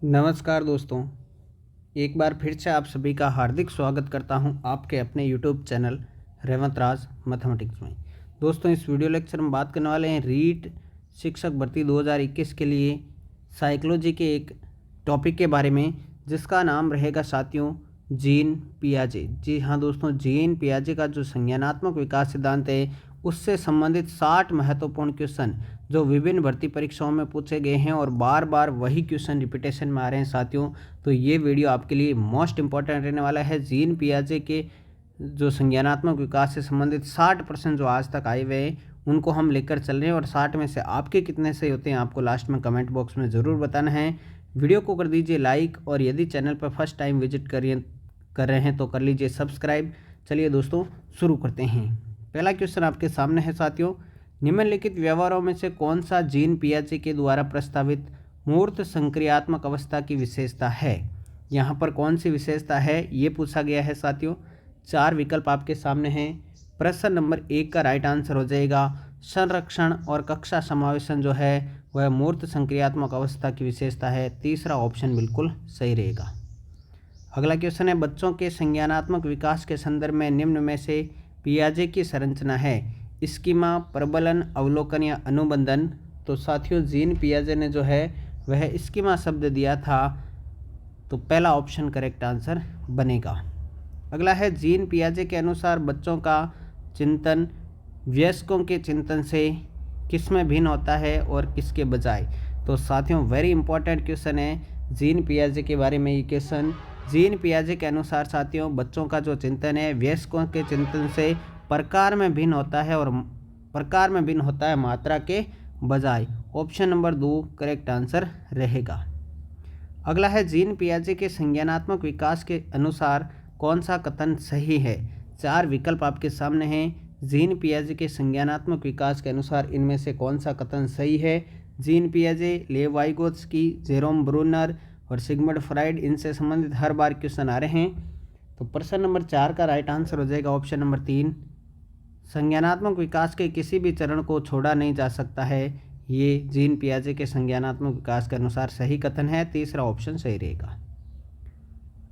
नमस्कार दोस्तों, एक बार फिर से आप सभी का हार्दिक स्वागत करता हूं आपके अपने यूट्यूब चैनल रेवंत राज मैथमेटिक्स में। दोस्तों, इस वीडियो लेक्चर में बात करने वाले हैं रीट शिक्षक भर्ती 2021 के लिए साइकोलॉजी के एक टॉपिक के बारे में, जिसका नाम रहेगा साथियों जीन पियाजे। जी हाँ दोस्तों, जीन पियाजे का जो संज्ञानात्मक विकास सिद्धांत है उससे संबंधित 60 महत्वपूर्ण क्वेश्चन जो विभिन्न भर्ती परीक्षाओं में पूछे गए हैं और बार बार वही क्वेश्चन रिपीटेशन में आ रहे हैं साथियों। तो ये वीडियो आपके लिए मोस्ट इंपॉर्टेंट रहने वाला है। जीन पियाजे के जो संज्ञानात्मक विकास से संबंधित 60 प्रश्न जो आज तक आए हुए हैं उनको हम लेकर चल रहे हैं, और 60 में से आपके कितने सही होते हैं आपको लास्ट में कमेंट बॉक्स में ज़रूर बताना है। वीडियो को कर दीजिए लाइक, और यदि चैनल पर फर्स्ट टाइम विजिट कर रहे हैं तो कर लीजिए सब्सक्राइब। चलिए दोस्तों, शुरू करते हैं। पहला क्वेश्चन आपके सामने है साथियों, निम्नलिखित व्यवहारों में से कौन सा जीन पियाजे के द्वारा प्रस्तावित मूर्त संक्रियात्मक अवस्था की विशेषता है। यहाँ पर कौन सी विशेषता है ये पूछा गया है साथियों। 4 विकल्प आपके सामने हैं। प्रश्न नंबर 1 का राइट आंसर हो जाएगा संरक्षण और कक्षा समावेशन जो है वह मूर्त संक्रियात्मक अवस्था की विशेषता है। तीसरा ऑप्शन बिल्कुल सही रहेगा। अगला क्वेश्चन है, बच्चों के संज्ञानात्मक विकास के संदर्भ में निम्न में से पियाजे की संरचना है स्कीमा, प्रबलन, अवलोकन या अनुबंधन। तो साथियों जीन पियाजे ने जो है वह स्कीमा शब्द दिया था, तो पहला ऑप्शन करेक्ट आंसर बनेगा। अगला है, जीन पियाजे के अनुसार बच्चों का चिंतन वयस्कों के चिंतन से किसमें भिन्न होता है और किसके बजाय। तो साथियों वेरी इंपॉर्टेंट क्वेश्चन है जीन पियाजे के बारे में ये क्वेश्चन। जीन पियाजे के अनुसार साथियों बच्चों का जो चिंतन है वयस्कों के चिंतन से प्रकार में भिन्न होता है, और प्रकार में भिन्न होता है मात्रा के बजाय। ऑप्शन नंबर 2 करेक्ट आंसर रहेगा। अगला है, जीन पियाजे के संज्ञानात्मक विकास के अनुसार कौन सा कथन सही है। 4 विकल्प आपके सामने हैं। जीन पियाजे के संज्ञानात्मक विकास के अनुसार इनमें से कौन सा कथन सही है। जीन पियाजे, लेव वाइगोत्स्की, जेरोम ब्रूनर और सिगमंड फ्राइड, इनसे संबंधित हर बार क्वेश्चन आ रहे हैं। तो प्रश्न नंबर 4 का राइट आंसर हो जाएगा ऑप्शन नंबर 3, संज्ञानात्मक विकास के किसी भी चरण को छोड़ा नहीं जा सकता है। ये जीन पियाजे के संज्ञानात्मक विकास के अनुसार सही कथन है। तीसरा ऑप्शन सही रहेगा।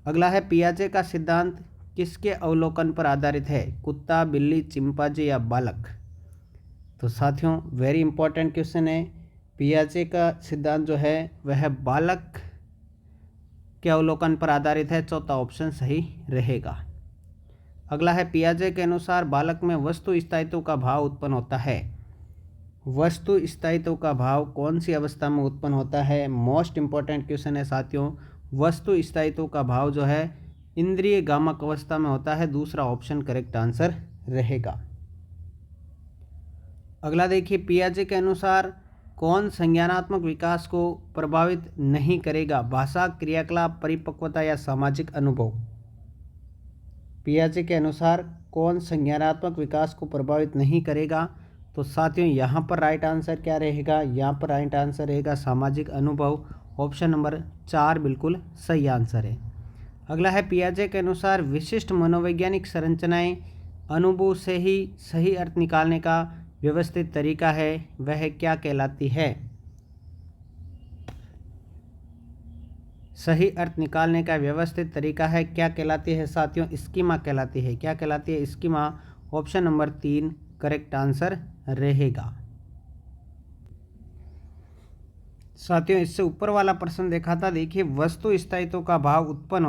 अगला है, पियाजे का सिद्धांत किसके अवलोकन पर आधारित है, कुत्ता, बिल्ली, चिंपांजी या बालक। तो साथियों वेरी इंपॉर्टेंट क्वेश्चन है। पियाजे का सिद्धांत जो है वह बालक के अवलोकन पर आधारित है। चौथा ऑप्शन सही रहेगा। अगला है, पियाजे के अनुसार बालक में वस्तु स्थायित्व का भाव उत्पन्न होता है। वस्तु स्थायित्व का भाव कौन सी अवस्था में उत्पन्न होता है। मोस्ट इंपॉर्टेंट क्वेश्चन है साथियों। वस्तु स्थायित्व का भाव जो है इंद्रिय गामक अवस्था में होता है। दूसरा ऑप्शन करेक्ट आंसर रहेगा। अगला देखिए, पियाजे के अनुसार कौन संज्ञानात्मक विकास को प्रभावित नहीं करेगा, भाषा, क्रियाकलाप, परिपक्वता या सामाजिक अनुभव। पियाजे के अनुसार कौन संज्ञानात्मक विकास को प्रभावित नहीं करेगा। तो साथियों यहाँ पर राइट आंसर क्या रहेगा, यहाँ पर राइट आंसर रहेगा सामाजिक अनुभव। ऑप्शन नंबर 4 बिल्कुल सही आंसर है। अगला है, पियाजे के अनुसार विशिष्ट मनोवैज्ञानिक संरचनाएं अनुभव से ही सही अर्थ निकालने का व्यवस्थित तरीका है, वह क्या कहलाती है। सही अर्थ निकालने का व्यवस्थित तरीका है क्या कहलाती है साथियों, स्कीमा कहलाती है। क्या कहलाती है, schema. Option number 3 correct answer रहेगा। साथियों इससे ऊपर वाला प्रश्न देखा था, देखिए वस्तु स्थायित्व का भाव उत्पन्न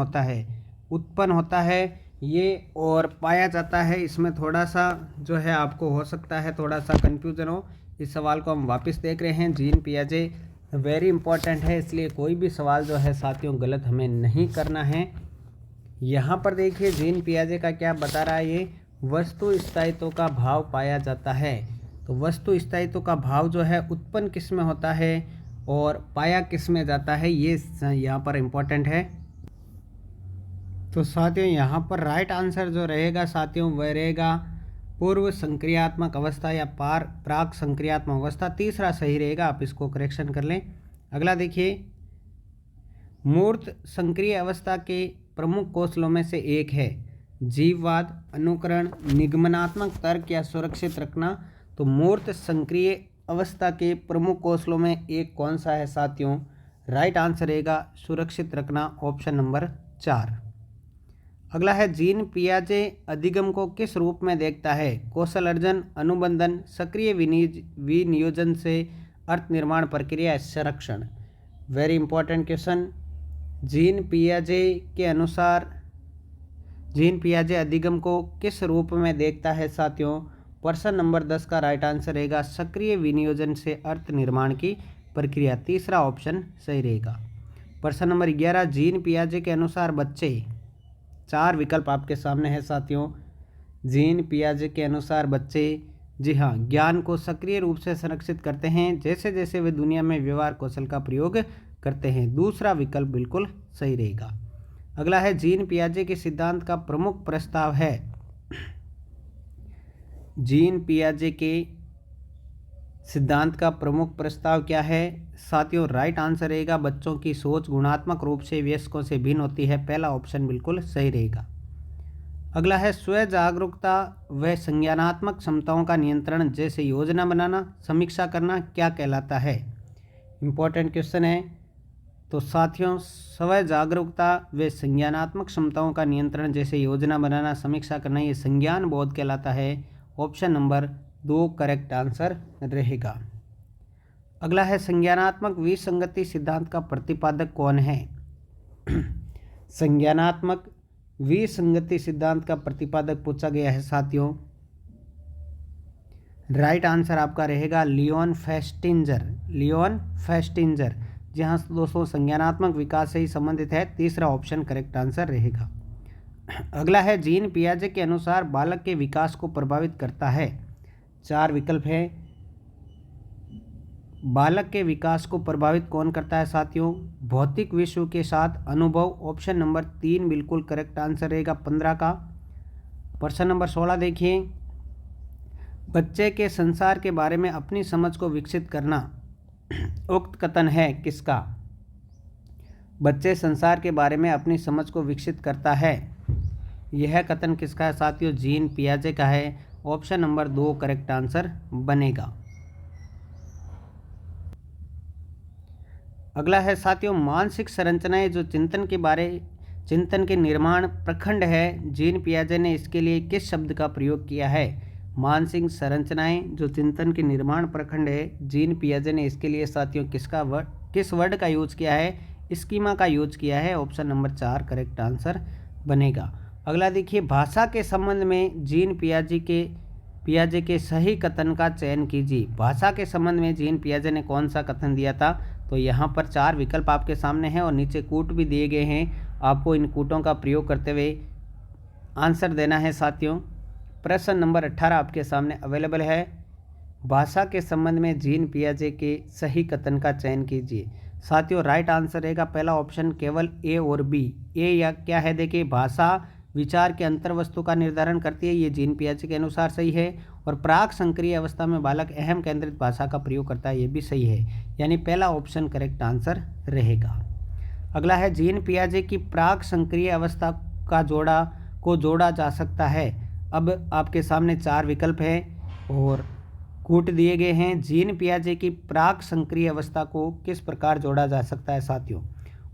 होता है ये और पाया जाता है। इसमें थोड़ा सा जो है आपको हो सकता है थोड़ा सा कंफ्यूजन हो। इस सवाल को हम वापस देख रहे हैं। जीन पियाजे वेरी इंपॉर्टेंट है, इसलिए कोई भी सवाल जो है साथियों गलत हमें नहीं करना है। यहाँ पर देखिए जीन पियाजे का क्या बता रहा है, ये वस्तु स्थायित्व का भाव पाया जाता है। तो वस्तु स्थायित्व का भाव जो है उत्पन्न किस में होता है और पाया किस में जाता है, ये यहाँ पर इम्पोर्टेंट है। तो साथियों यहाँ पर राइट आंसर जो रहेगा साथियों वह रहेगा पूर्व संक्रियात्मक अवस्था या प्राक संक्रियात्मक अवस्था। तीसरा सही रहेगा, आप इसको करेक्शन कर लें। अगला देखिए, मूर्त संक्रिय अवस्था के प्रमुख कौशलों में से एक है जीववाद, अनुकरण, निगमनात्मक तर्क या सुरक्षित रखना। तो मूर्त संक्रिय अवस्था के प्रमुख कौशलों में एक कौन सा है साथियों, राइट आंसर रहेगा सुरक्षित रखना, ऑप्शन नंबर 4। अगला है जीन पियाजे अधिगम को किस रूप में देखता है? कौशल अर्जन, अनुबंधन, सक्रिय विनियोजन से अर्थ निर्माण प्रक्रिया, संरक्षण। Very important question. जीन पियाजे अधिगम को किस रूप में देखता है साथियों? प्रश्न नंबर 10 का राइट आंसर रहेगा सक्रिय विनियोजन से अर्थ निर्माण की प्रक्रिया, तीसरा ऑप्शन सही रहेगा। प्रश्न नंबर 11 जीन पियाजे के अनुसार बच्चे, 4 विकल्प आपके सामने है साथियों। जीन पियाजे के अनुसार बच्चे, जी हाँ, ज्ञान को सक्रिय रूप से संरक्षित करते हैं जैसे जैसे वे दुनिया में व्यवहार कौशल का प्रयोग करते हैं, दूसरा विकल्प बिल्कुल सही रहेगा। अगला है जीन पियाजे के सिद्धांत का प्रमुख प्रस्ताव है। जीन पियाजे के सिद्धांत का प्रमुख प्रस्ताव क्या है साथियों? राइट आंसर रहेगा बच्चों की सोच गुणात्मक रूप से वयस्कों से भिन्न होती है, पहला ऑप्शन बिल्कुल सही रहेगा। अगला है स्व जागरूकता व संज्ञानात्मक क्षमताओं का नियंत्रण जैसे योजना बनाना, समीक्षा करना क्या कहलाता है? इंपॉर्टेंट क्वेश्चन है। तो साथियों स्व जागरूकता व संज्ञानात्मक क्षमताओं का नियंत्रण जैसे योजना बनाना, समीक्षा करना, ये संज्ञान बोध कहलाता है, ऑप्शन नंबर 2 करेक्ट आंसर रहेगा। अगला है संज्ञानात्मक विसंगति सिद्धांत का प्रतिपादक कौन है? संज्ञानात्मक विसंगति सिद्धांत का प्रतिपादक पूछा गया है साथियों। राइट आंसर आपका रहेगा लियोन फेस्टिंजर। लियोन फेस्टिंजर, जी हाँ दोस्तों, संज्ञानात्मक विकास से ही संबंधित है, तीसरा ऑप्शन करेक्ट आंसर रहेगा। अगला है जीन पियाजे के अनुसार बालक के विकास को प्रभावित करता है, 4 विकल्प है। बालक के विकास को प्रभावित कौन करता है साथियों? भौतिक विश्व के साथ अनुभव, ऑप्शन नंबर 3 बिल्कुल करेक्ट आंसर रहेगा 15 का। प्रश्न नंबर 16 देखिए, बच्चे के संसार के बारे में अपनी समझ को विकसित करना उक्त कथन है किसका? बच्चे संसार के बारे में अपनी समझ को विकसित करता है, यह कथन किसका है साथियों? जीन पियाजे का है, ऑप्शन नंबर 2 करेक्ट आंसर बनेगा। अगला है साथियों मानसिक संरचनाएं जो चिंतन के निर्माण प्रखंड है, जीन पियाजे ने इसके लिए किस शब्द का प्रयोग किया है? मानसिक संरचनाएं जो चिंतन के निर्माण प्रखंड है, जीन पियाजे ने इसके लिए साथियों किस वर्ड का यूज किया है? स्कीमा का यूज किया है, ऑप्शन नंबर 4 करेक्ट आंसर बनेगा। अगला देखिए, भाषा के संबंध में जीन पियाजे के सही कथन का चयन कीजिए। भाषा के संबंध में जीन पियाजे ने कौन सा कथन दिया था? तो यहाँ पर 4 विकल्प आपके सामने हैं और नीचे कूट भी दिए गए हैं, आपको इन कूटों का प्रयोग करते हुए आंसर देना है साथियों। प्रश्न नंबर 18 आपके सामने अवेलेबल है। भाषा के संबंध में जीन पियाजे के सही कथन का चयन कीजिए। साथियों राइट आंसर रहेगा पहला ऑप्शन केवल ए और बी। ए या क्या है देखिए, भाषा विचार के अंतर वस्तु का निर्धारण करती है, ये जीन पियाजे के अनुसार सही है। और प्राक संक्रिय अवस्था में बालक अहम केंद्रित भाषा का प्रयोग करता है, ये भी सही है, यानी पहला ऑप्शन करेक्ट आंसर रहेगा। अगला है जीन पियाजे की प्राक संक्रिय अवस्था को जोड़ा जा सकता है। अब आपके सामने 4 विकल्प हैं और कूट दिए गए हैं। जीन पियाजे की प्राक संक्रिय अवस्था को किस प्रकार जोड़ा जा सकता है साथियों?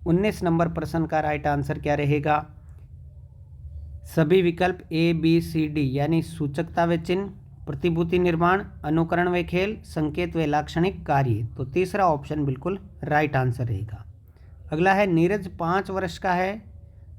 19 नंबर प्रश्न का राइट आंसर क्या रहेगा? सभी विकल्प ए बी सी डी, यानी सूचकता व चिन्ह, प्रतिभूति निर्माण, अनुकरण व खेल, संकेत व लाक्षणिक कार्य। तो तीसरा ऑप्शन बिल्कुल राइट आंसर रहेगा। अगला है नीरज 5 वर्ष का है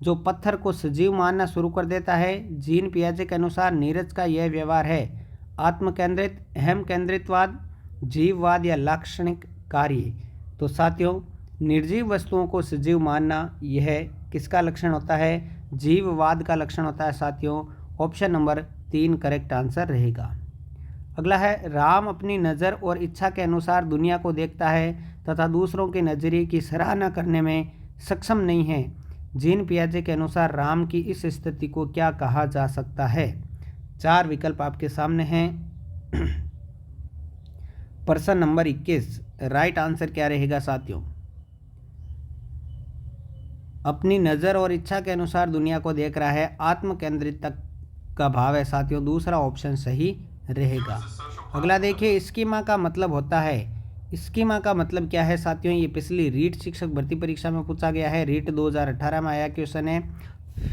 जो पत्थर को सजीव मानना शुरू कर देता है। जीन पियाजे के अनुसार नीरज का यह व्यवहार है आत्मकेंद्रित, अहम केंद्रितवाद, जीववाद या लाक्षणिक कार्य। तो साथियों निर्जीव वस्तुओं को सजीव मानना यह किसका लक्षण होता है? जीववाद का लक्षण होता है साथियों, ऑप्शन नंबर 3 करेक्ट आंसर रहेगा। अगला है राम अपनी नज़र और इच्छा के अनुसार दुनिया को देखता है तथा दूसरों के नज़रिए की सराहना करने में सक्षम नहीं है। जीन पियाजे के अनुसार राम की इस स्थिति को क्या कहा जा सकता है? 4 विकल्प आपके सामने हैं। प्रश्न नंबर 21 राइट आंसर क्या रहेगा साथियों? अपनी नज़र और इच्छा के अनुसार दुनिया को देख रहा है, आत्मकेंद्रित का भाव है साथियों, दूसरा ऑप्शन सही रहेगा। अगला देखिए, स्कीमा का मतलब होता है स्कीमा का मतलब क्या है साथियों, ये पिछली रीट शिक्षक भर्ती परीक्षा में पूछा गया है, रीट 2018 में आया क्वेश्चन है,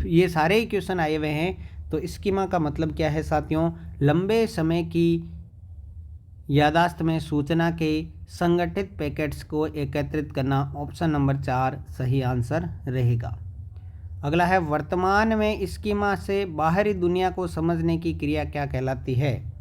ये सारे ही क्वेश्चन आए हुए हैं। तो स्कीमा का मतलब क्या है साथियों, लंबे समय की यादाश्त में सूचना के संगठित पैकेट्स को एकत्रित करना। ऑप्शन नंबर 4 सही आंसर रहेगा। अगला है, वर्तमान में स्कीमा से बाहरी दुनिया को समझने की क्रिया क्या कहलाती है।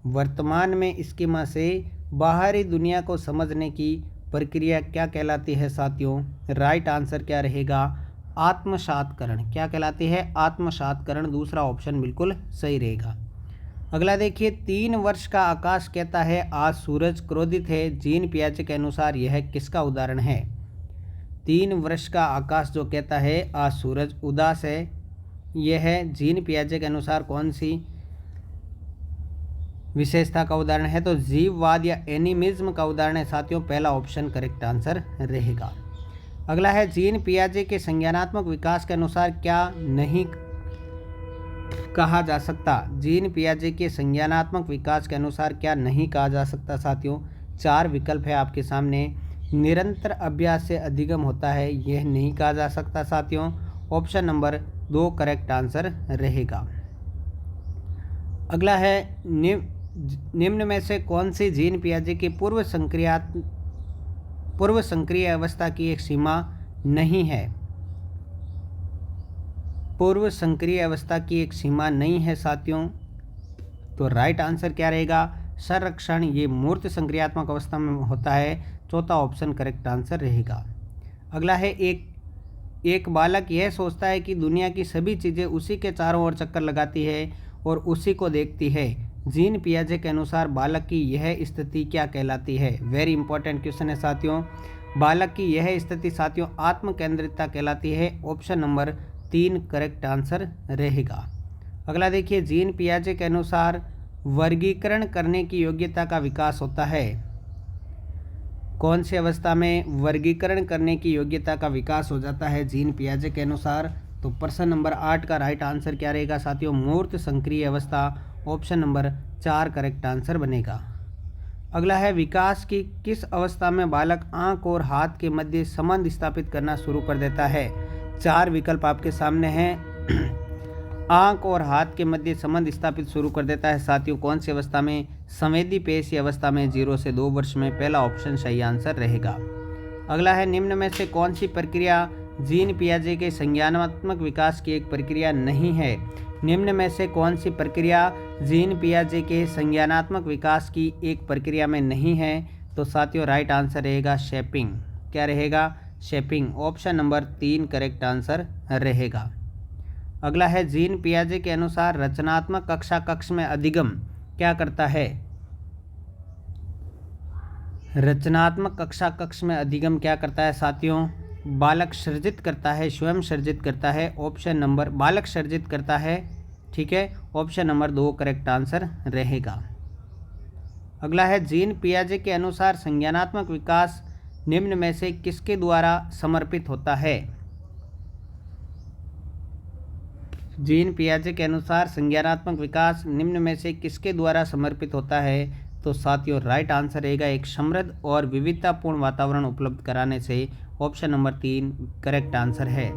वर्तमान में स्कीमा से बाहरी दुनिया को समझने की प्रक्रिया क्या कहलाती है साथियों। राइट आंसर क्या रहेगा, आत्मसात्करण। क्या कहलाती है, आत्मसात्करण। दूसरा ऑप्शन बिल्कुल सही रहेगा। अगला देखिए, 3 वर्ष का आकाश कहता है आज सूरज क्रोधित है। जीन पियाजे के अनुसार यह किसका उदाहरण है। 3 वर्ष का आकाश जो कहता है आज सूरज उदास है, यह जीन पियाजे के अनुसार कौन सी विशेषता का उदाहरण है। तो जीववाद या एनिमिज्म का उदाहरण है साथियों। पहला ऑप्शन करेक्ट आंसर रहेगा। अगला है, जीन पियाजे के संज्ञानात्मक विकास के अनुसार क्या नहीं कहा जा सकता। जीन पियाजे के संज्ञानात्मक विकास के अनुसार क्या नहीं कहा जा सकता साथियों। 4 विकल्प है आपके सामने। निरंतर अभ्यास से अधिगम होता है, यह नहीं कहा जा सकता साथियों। ऑप्शन नंबर 2 करेक्ट आंसर रहेगा। अगला है, निम्न में से कौन सी जीन पियाजे की पूर्व संक्रिय अवस्था की एक सीमा नहीं है। पूर्व संक्रिय अवस्था की एक सीमा नहीं है साथियों। तो राइट आंसर क्या रहेगा, संरक्षण। ये मूर्त संक्रियात्मक अवस्था में होता है। चौथा ऑप्शन करेक्ट आंसर रहेगा। अगला है, एक बालक यह सोचता है कि दुनिया की सभी चीज़ें उसी के चारों ओर चक्कर लगाती है और उसी को देखती है। जीन पियाजे के अनुसार बालक की यह स्थिति क्या कहलाती है। वेरी इंपॉर्टेंट क्वेश्चन है साथियों। बालक की यह स्थिति साथियों आत्म केंद्रितता कहलाती है। ऑप्शन नंबर 3 करेक्ट आंसर रहेगा। अगला देखिए, जीन पियाजे के अनुसार वर्गीकरण करने की योग्यता का विकास होता है। कौन सी अवस्था में वर्गीकरण करने की योग्यता का विकास हो जाता है जीन पियाजे के अनुसार। तो प्रश्न नंबर 8 का राइट आंसर क्या रहेगा साथियों, मूर्त संक्रिय अवस्था। ऑप्शन नंबर 4 करेक्ट आंसर बनेगा। अगला है, विकास की किस अवस्था में बालक आंख और हाथ के मध्य संबंध स्थापित करना शुरू कर देता है। 4 विकल्प आपके सामने हैं। आंख और हाथ के मध्य संबंध स्थापित शुरू कर देता है साथियों कौन सी अवस्था में, संवेदी पेशी अवस्था में 0 से 2 वर्ष में। पहला ऑप्शन सही आंसर रहेगा। अगला है, निम्न में से कौन सी प्रक्रिया जीन पियाजे के संज्ञानात्मक विकास की एक प्रक्रिया नहीं है। निम्न में से कौन सी प्रक्रिया जीन पियाजे के संज्ञानात्मक विकास की एक प्रक्रिया में नहीं है। तो साथियों राइट आंसर रहेगा शेपिंग। क्या रहेगा, shaping. Option number 3 correct answer रहेगा। अगला है, जीन पियाजे के अनुसार रचनात्मक कक्षा कक्ष में अधिगम क्या करता है। रचनात्मक कक्षा कक्ष में अधिगम क्या करता है साथियों, बालक सर्जित करता है, स्वयं सर्जित करता है। ऑप्शन नंबर, बालक सर्जित करता है, ठीक है। ऑप्शन नंबर 2 करेक्ट आंसर रहेगा। अगला है, जीन पियाजे के अनुसार संज्ञानात्मक विकास निम्न में से किसके द्वारा समर्पित होता है। जीन पियाजे के अनुसार संज्ञानात्मक विकास निम्न में से किसके द्वारा समर्पित होता है। तो साथियों राइट आंसर रहेगा एक समृद्ध और विविधतापूर्ण वातावरण उपलब्ध कराने से। ऑप्शन नंबर 3 करेक्ट आंसर है।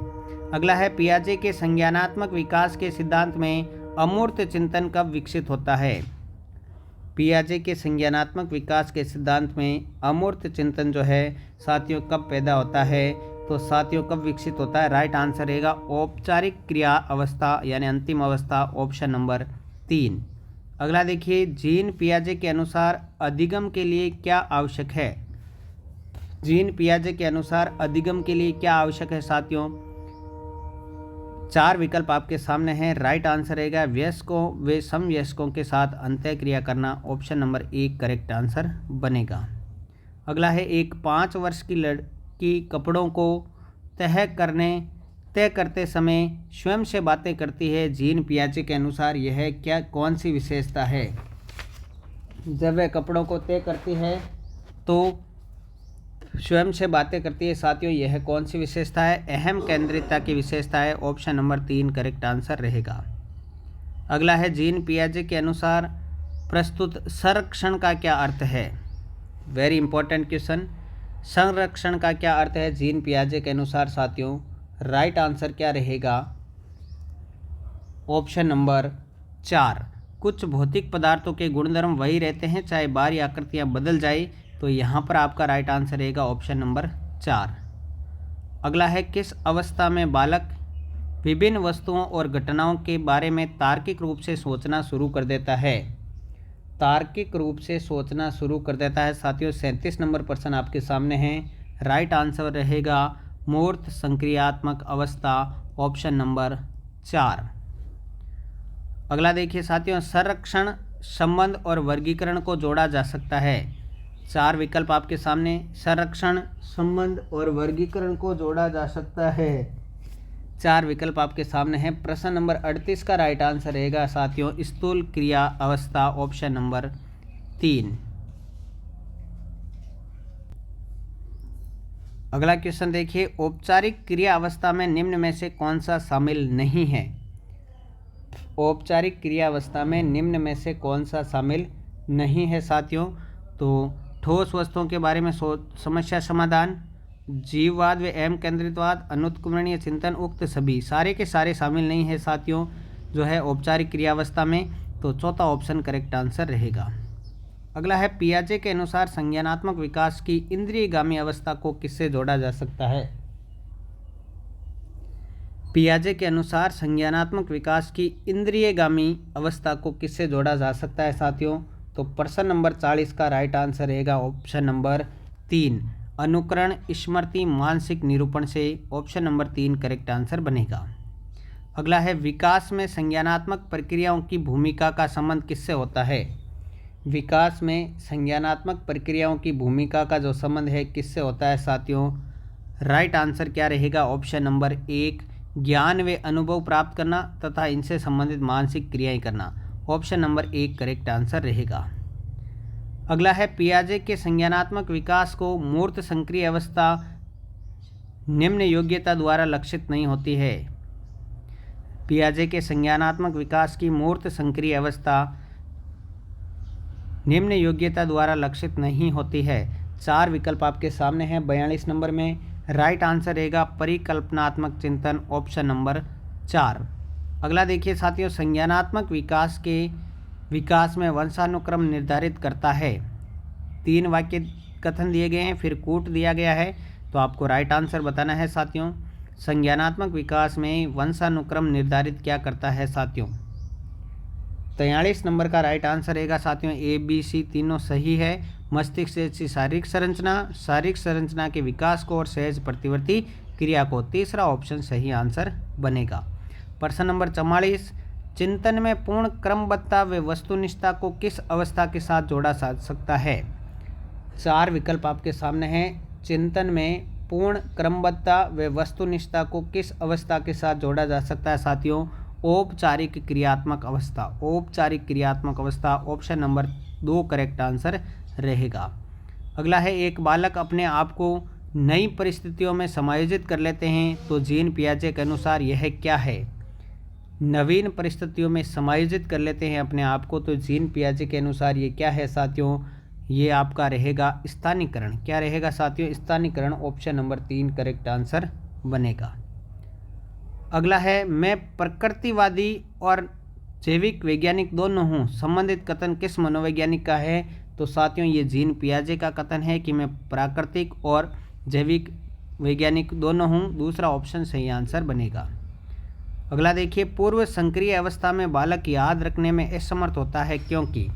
अगला है, पियाजे के संज्ञानात्मक विकास के सिद्धांत में अमूर्त चिंतन कब विकसित होता है। पियाजे के संज्ञानात्मक विकास के सिद्धांत में अमूर्त चिंतन जो है साथियों कब पैदा होता है। तो साथियों कब विकसित होता है, राइट आंसर रहेगा औपचारिक क्रिया अवस्था यानी अंतिम अवस्था। Option number 3। अगला देखिए, जीन पियाजे के अनुसार अधिगम के लिए क्या आवश्यक है। जीन पियाजे के अनुसार अधिगम के लिए क्या आवश्यक है साथियों। 4 विकल्प आपके सामने हैं। राइट आंसर रहेगा वयस्कों व समवयस्कों के साथ अंतः क्रिया करना। ऑप्शन नंबर 1 करेक्ट आंसर बनेगा। अगला है, एक 5 वर्ष की लड़की कपड़ों को तय करते समय स्वयं से बातें करती है। जीन पियाजे के अनुसार यह क्या कौन सी विशेषता है। जब वह कपड़ों को तय करती है तो स्वयं से बातें करती है साथियों, यह कौन सी विशेषता है, अहम केंद्रितता की विशेषता है। ऑप्शन नंबर 3 करेक्ट आंसर रहेगा। अगला है, जीन पियाजे के अनुसार प्रस्तुत संरक्षण का क्या अर्थ है। Very important question. संरक्षण का क्या अर्थ है जीन पियाजे के अनुसार साथियों? राइट आंसर क्या रहेगा? Option number 4। कुछ भौतिक पदार्थों के गुणधर्म वही रहते हैं चाहे बाहरी आकृतियां बदल जाए, तो यहाँ पर आपका राइट आंसर रहेगा ऑप्शन नंबर 4। अगला है, किस अवस्था में बालक विभिन्न वस्तुओं और घटनाओं के बारे में तार्किक रूप से सोचना शुरू कर देता है? तार्किक रूप से सोचना शुरू कर देता है साथियों। 37 नंबर प्रश्न आपके सामने है। राइट आंसर रहेगा मूर्त संक्रियात्मक अवस्था, ऑप्शन नंबर 4। अगला देखिए साथियों, संरक्षण, संबंध और वर्गीकरण को जोड़ा जा सकता है। 4 विकल्प आपके सामने। संरक्षण, संबंध और वर्गीकरण को जोड़ा जा सकता है। 4 विकल्प आपके सामने हैं। प्रश्न नंबर 38 का राइट आंसर रहेगा साथियों स्थूल क्रिया अवस्था, ऑप्शन नंबर 3। अगला क्वेश्चन देखिए, औपचारिक क्रिया अवस्था में निम्न में से कौन सा शामिल नहीं है? औपचारिक क्रिया अवस्था में निम्न में से कौन सा शामिल नहीं है साथियों? तो ठोस वस्तुओं के बारे में समस्या समाधान, जीववाद व एवं केंद्रितवाद, अनुत्क्रमणीय चिंतन, उक्त सभी, सारे के सारे शामिल नहीं है साथियों जो है औपचारिक क्रियावस्था में। तो चौथा ऑप्शन करेक्ट आंसर रहेगा। अगला है, पियाजे के अनुसार संज्ञानात्मक विकास की इंद्रियगामी अवस्था को किससे जोड़ा जा सकता है? पियाजे के अनुसार संज्ञानात्मक विकास की इंद्रियगामी अवस्था को किससे जोड़ा जा सकता है साथियों? तो प्रश्न नंबर 40 का राइट आंसर रहेगा ऑप्शन नंबर 3, अनुकरण, स्मृति, मानसिक निरूपण से, ऑप्शन नंबर 3 करेक्ट आंसर बनेगा। अगला है, विकास में संज्ञानात्मक प्रक्रियाओं की भूमिका का संबंध किससे होता है? विकास में संज्ञानात्मक प्रक्रियाओं की भूमिका का जो संबंध है किससे होता है साथियों? राइट आंसर क्या रहेगा? ऑप्शन नंबर 1, ज्ञान व अनुभव प्राप्त करना तथा इनसे संबंधित मानसिक क्रियाएं करना, ऑप्शन नंबर 1 करेक्ट आंसर रहेगा। अगला है, पियाजे के संज्ञानात्मक विकास को मूर्त संक्रिय अवस्था निम्न योग्यता द्वारा लक्षित नहीं होती है। पियाजे के संज्ञानात्मक विकास की मूर्त संक्रिय अवस्था निम्न योग्यता द्वारा लक्षित नहीं होती है। 4 विकल्प आपके सामने हैं 42 नंबर में। राइट आंसर रहेगा परिकल्पनात्मक चिंतन, ऑप्शन नंबर 4। अगला देखिए साथियों, संज्ञानात्मक विकास में वंशानुक्रम निर्धारित करता है। 3 वाक्य कथन दिए गए हैं, फिर कूट दिया गया है, तो आपको राइट आंसर बताना है साथियों। संज्ञानात्मक विकास में वंशानुक्रम निर्धारित क्या करता है साथियों? 43 नंबर का राइट आंसर रहेगा साथियों। ए, बी, सी तीनों सही है। मस्तिष्क से शारीरिक संरचना के विकास को और सहज प्रतिवर्ती क्रिया को, तीसरा ऑप्शन सही आंसर बनेगा। प्रश्न नंबर 44, चिंतन में पूर्ण क्रमबद्धता व वस्तुनिष्ठता को किस अवस्था के साथ जोड़ा जा सकता है? 4 विकल्प आपके सामने हैं। चिंतन में पूर्ण क्रमबद्धता व वस्तुनिष्ठता को किस अवस्था के साथ जोड़ा जा सकता है साथियों? औपचारिक क्रियात्मक अवस्था, औपचारिक क्रियात्मक अवस्था, ऑप्शन नंबर 2 करेक्ट आंसर रहेगा। अगला है, एक बालक अपने आप को नई परिस्थितियों में समायोजित कर लेते हैं, तो जीन पियाजे के अनुसार यह क्या है? नवीन परिस्थितियों में समायोजित कर लेते हैं अपने आप को, तो जीन पियाजे के अनुसार ये क्या है साथियों? ये आपका रहेगा स्थानीकरण। क्या रहेगा साथियों? स्थानीकरण, ऑप्शन नंबर 3 करेक्ट आंसर बनेगा। अगला है, मैं प्रकृतिवादी और जैविक वैज्ञानिक दोनों हूँ, संबंधित कथन किस मनोवैज्ञानिक का है? तो साथियों ये जीन पियाजे का कथन है कि मैं प्राकृतिक और जैविक वैज्ञानिक दोनों हूँ, दूसरा ऑप्शन सही आंसर बनेगा। अगला देखिए, पूर्व संक्रिय अवस्था में बालक याद रखने में असमर्थ होता है क्योंकि?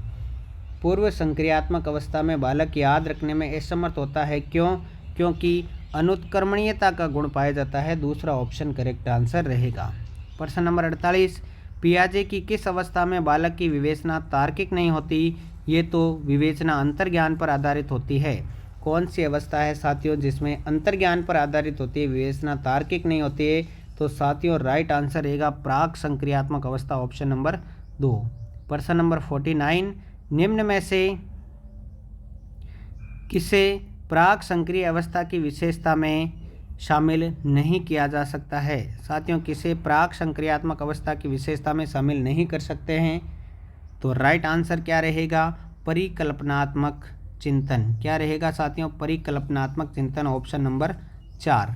पूर्व संक्रियात्मक अवस्था में बालक याद रखने में असमर्थ होता है क्यों? क्योंकि अनुत्क्रमणीयता का गुण पाया जाता है, दूसरा ऑप्शन करेक्ट आंसर रहेगा। प्रश्न नंबर 48, पियाजे की किस अवस्था में बालक की विवेचना तार्किक नहीं होती? ये तो विवेचना अंतर्ज्ञान पर आधारित होती है। कौन सी अवस्था है साथियों जिसमें अंतर्ज्ञान पर आधारित होती है, विवेचना तार्किक नहीं होती है? तो साथियों राइट आंसर रहेगा प्राक संक्रियात्मक अवस्था, ऑप्शन नंबर 2। प्रश्न नंबर 49, निम्न में से किसे प्राक संक्रिय अवस्था की विशेषता में शामिल नहीं किया जा सकता है? साथियों किसे प्राक संक्रियात्मक अवस्था की विशेषता में शामिल नहीं कर सकते हैं? तो राइट आंसर क्या रहेगा? परिकल्पनात्मक चिंतन। क्या रहेगा साथियों? परिकल्पनात्मक चिंतन, ऑप्शन नंबर 4।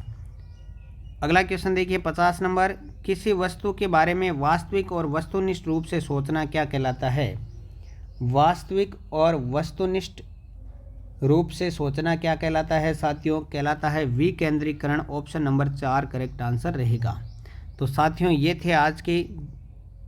अगला क्वेश्चन देखिए 50 नंबर, किसी वस्तु के बारे में वास्तविक और वस्तुनिष्ठ रूप से सोचना क्या कहलाता है? वास्तविक और वस्तुनिष्ठ रूप से सोचना क्या कहलाता है साथियों? कहलाता है विकेंद्रीकरण, ऑप्शन नंबर 4 करेक्ट आंसर रहेगा। तो साथियों ये थे आज की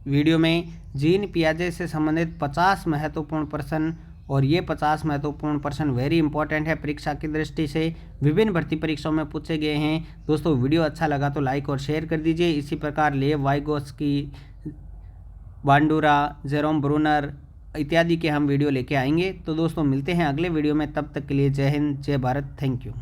वीडियो में जीन पियाजे से संबंधित 50 महत्वपूर्ण प्रश्न, और ये 50 महत्वपूर्ण प्रश्न वेरी इंपॉर्टेंट है परीक्षा की दृष्टि से, विभिन्न भर्ती परीक्षाओं में पूछे गए हैं। दोस्तों वीडियो अच्छा लगा तो लाइक और शेयर कर दीजिए। इसी प्रकार लेव वाइगोस्की, बांडुरा, जेरोम ब्रूनर इत्यादि के हम वीडियो लेके आएंगे। तो दोस्तों मिलते हैं अगले वीडियो में, तब तक के लिए जय हिंद, जय भारत, थैंक यू।